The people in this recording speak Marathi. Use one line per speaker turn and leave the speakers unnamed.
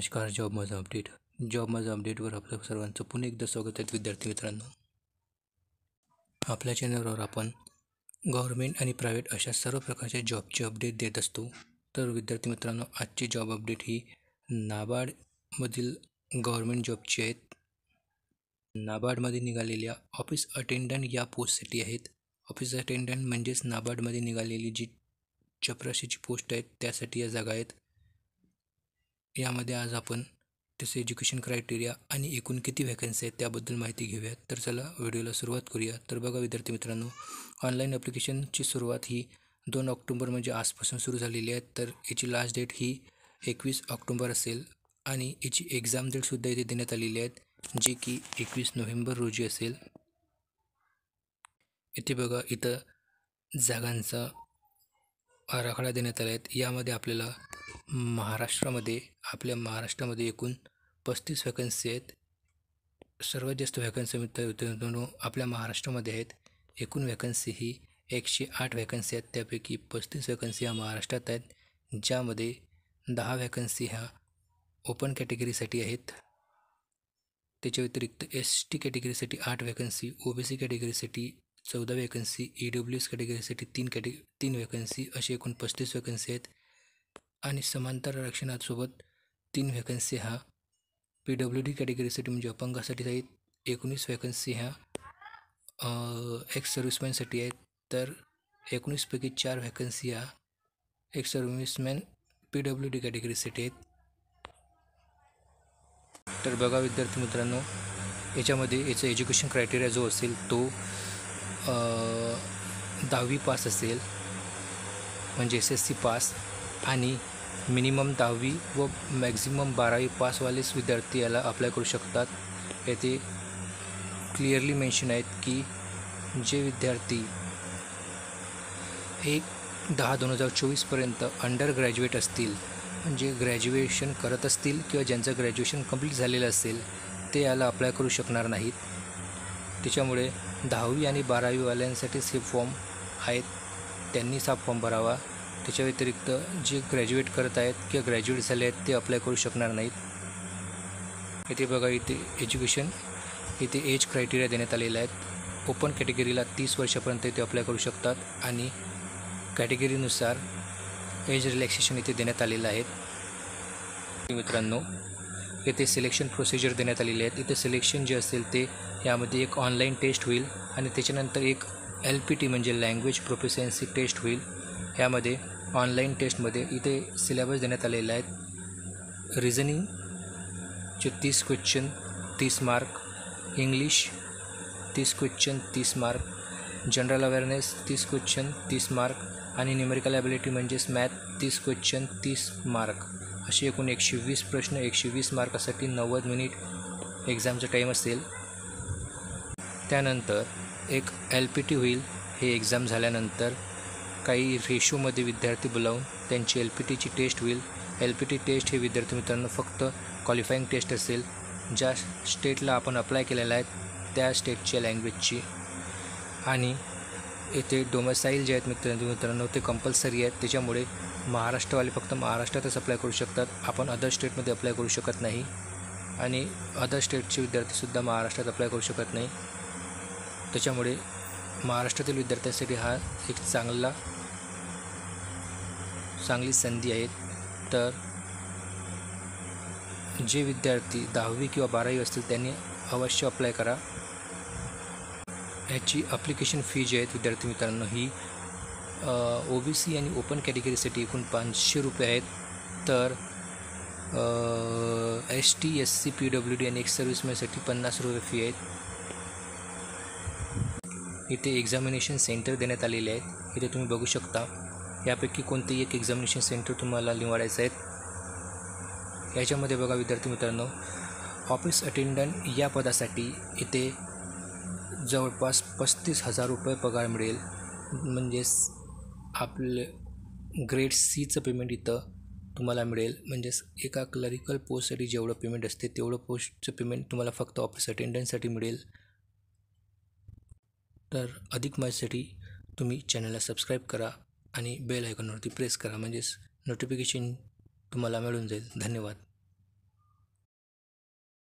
नमस्कार. जॉब माझा अपडेटवर आपल्या सर्वांचं पुन्हा एकदा स्वागत आहे. विद्यार्थी मित्रांनो, आपल्या चॅनलवर आपण गव्हर्मेंट आणि प्रायव्हेट अशा सर्व प्रकारच्या जॉबचे अपडेट देत असतो. तर विद्यार्थी मित्रांनो, आजची जॉब अपडेट ही नाबार्डमधील गव्हर्मेंट जॉबची आहेत. नाबार्डमध्ये निघालेल्या ऑफिस अटेंडंट या पोस्टसाठी आहेत. ऑफिस अटेंडंट म्हणजेच नाबार्डमध्ये निघालेली जी चपराशीची पोस्ट आहेत त्यासाठी या जागा आहेत. यामध्ये आज आपण त्याचे एज्युकेशन क्रायटेरिया आणि एकूण किती व्हॅकन्सी आहेत त्याबद्दल माहिती घेऊयात. तर चला व्हिडिओला सुरुवात करूया. तर बघा विद्यार्थी मित्रांनो, ऑनलाईन ॲप्लिकेशनची सुरुवात ही 2 ऑक्टोबर म्हणजे आजपासून सुरू झालेली आहे. तर याची लास्ट डेट ही 21 ऑक्टोबर असेल आणि याची एक्झाम डेटसुद्धा इथे देण्यात आलेली आहेत, जी की 21 नोव्हेंबर रोजी असेल. इथे बघा, इथं जागांचा आराखडा देण्यात आला आहे. यामध्ये आपल्या महाराष्ट्रामध्ये एकूण 35 व्हॅकन्सी आहेत. सर्वात जास्त व्हॅकन्सी मित्रांनो आपल्या महाराष्ट्रामध्ये आहेत. एकूण व्हॅकन्सी ही 108 व्हॅकन्सी आहेत. त्यापैकी 35 व्हॅकन्सी ह्या महाराष्ट्रात आहेत, ज्यामध्ये 10 व्हॅकन्सी ह्या ओपन कॅटेगरीसाठी आहेत. त्याच्या व्यतिरिक्त ST कॅटेगरीसाठी 8 vacancy, OBC कॅटेगरीसाठी 14 vacancy, EWS कॅटेगरीसाठी 3 vacancy असे एकूण 35 व्हॅकन्सी आहेत. आणि समांतर आरक्षणासोबत 3 व्हॅकन्सी ह्या PWD कॅटेगरीसाठी म्हणजे अपंगासाठी आहेत. 19 व्हॅकन्सी ह्या एक्स सर्व्हिसमॅनसाठी आहेत. तर 19पैकी 4 व्हॅकन्सी ह्या एक्स सर्व्हिसमॅन PWD कॅटेगरीसाठी आहेत. तर बघा विद्यार्थी मित्रांनो, याच्यामध्ये याचं एज्युकेशन क्रायटेरिया जो असेल तो 10वी पास असेल, म्हणजे SSC पास, आणि मिनिमम 10वी व मॅक्झिमम 12वी पासवालेच विद्यार्थी याला अप्लाय करू शकतात. येथे क्लिअरली मेन्शन आहेत की जे विद्यार्थी 1/10/2024 अंडर ग्रॅज्युएट असतील, म्हणजे ग्रॅज्युएशन करत असतील किंवा ज्यांचं ग्रॅज्युएशन कंप्लीट झालेलं असेल, ते याला अप्लाय करू शकणार नाहीत. त्याच्यामुळे 10वी आणि 12वीवाल्यांसाठीच हे फॉर्म आहेत, त्यांनीच हा फॉर्म भरावा. त्याच्या व्यतिरिक्त जे ग्रॅज्युएट करत आहेत किंवा ग्रॅज्युएट झाले आहेत ते अप्लाय करू शकणार नाहीत. इथे बघा, इथे एज क्रायटेरिया देण्यात आलेला आहेत. ओपन कॅटेगरीला 30 वर्षापर्यंत इथे अप्लाय करू शकतात आणि कॅटेगरीनुसार एज रिलॅक्सेशन इथे देण्यात आलेलं आहे. मित्रांनो, इथे सिलेक्शन प्रोसिजर देण्यात आलेली आहेत. इथे सिलेक्शन जे असेल ते यामध्ये एक ऑनलाईन टेस्ट होईल आणि त्याच्यानंतर एक LPT म्हणजे लँग्वेज प्रोफिशियन्सी टेस्ट होईल. यामध्ये ऑनलाईन टेस्टमध्ये इथे सिलेबस देण्यात आलेला आहे. रिझनिंगचे 30 question 30 mark, English 30 question 30 mark, general awareness 30 question 30 mark आणि न्यूमेरिकल ॲबिलिटी म्हणजेच मॅथ 30 क्वेश्चन 30 मार्क असे एकूण 120 प्रश्न 120 मार्कासाठी 90 मिनिट एक्झामचा टाईम असेल. त्यानंतर एक LPT होईल. हे एक्झाम झाल्यानंतर काही रेशोमध्ये विद्यार्थी बोलावून त्यांची LPTची टेस्ट होईल. LPT टेस्ट हे विद्यार्थी मित्रांनो फक्त क्वालिफाईंग टेस्ट असेल. ज्या स्टेटला आपण अप्लाय केलेला आहे त्या स्टेटच्या लँग्वेजची. आणि येथे डोमेसाईल जे आहेत मित्रांनो ते कंपल्सरी आहेत. त्याच्यामुळे महाराष्ट्रवाले फक्त महाराष्ट्रातच अप्लाय करू शकतात. आपण अदर स्टेटमध्ये अप्लाय करू शकत नाही आणि अदर स्टेटचे विद्यार्थीसुद्धा महाराष्ट्रात अप्लाय करू शकत नाही. त्याच्यामुळे महाराष्ट्रातील विद्यार्थ्यांसाठी हा एक चांगली संधी आहे. तर जे विद्यार्थी 10वी किंवा 12वी असतील त्यांनी अवश्य अप्लाय करा. याची ॲप्लिकेशन फी जी आहेत विद्यार्थी मित्रांनो ही OBC आणि ओपन कॅटेगरीसाठी एकूण 500 रुपये आहेत. तर ST SC PWD आणि एक्स सर्व्हिसमॅनसाठी 50 रुपये फी आहेत. इथे एक्झामिनेशन सेंटर देण्यात आलेले आहेत. इथे तुम्ही बघू शकता. यापैकी कोणतेही एक एक्झामिनेशन सेंटर तुम्हाला निवडायचं आहे. याच्यामध्ये बघा विद्यार्थी मित्रांनो, ऑफिस अटेंडंट या पदासाठी इथे जवळपास 35,000 रुपये पगार मिळेल. म्हणजेच आपले ग्रेड Cचं पेमेंट इथं तुम्हाला मिळेल. म्हणजेच एका क्लरिकल पोस्टसाठी जेवढं पेमेंट असते तेवढं पोस्टचं पेमेंट तुम्हाला फक्त ऑफिस अटेंडंटसाठी मिळेल. तर अधिक माहितीसाठी तुम्ही चॅनलला सबस्क्राईब करा आणि बेल आयकॉनवरती प्रेस करा, म्हणजेच नोटिफिकेशन तुम्हाला मिळून जाईल. धन्यवाद.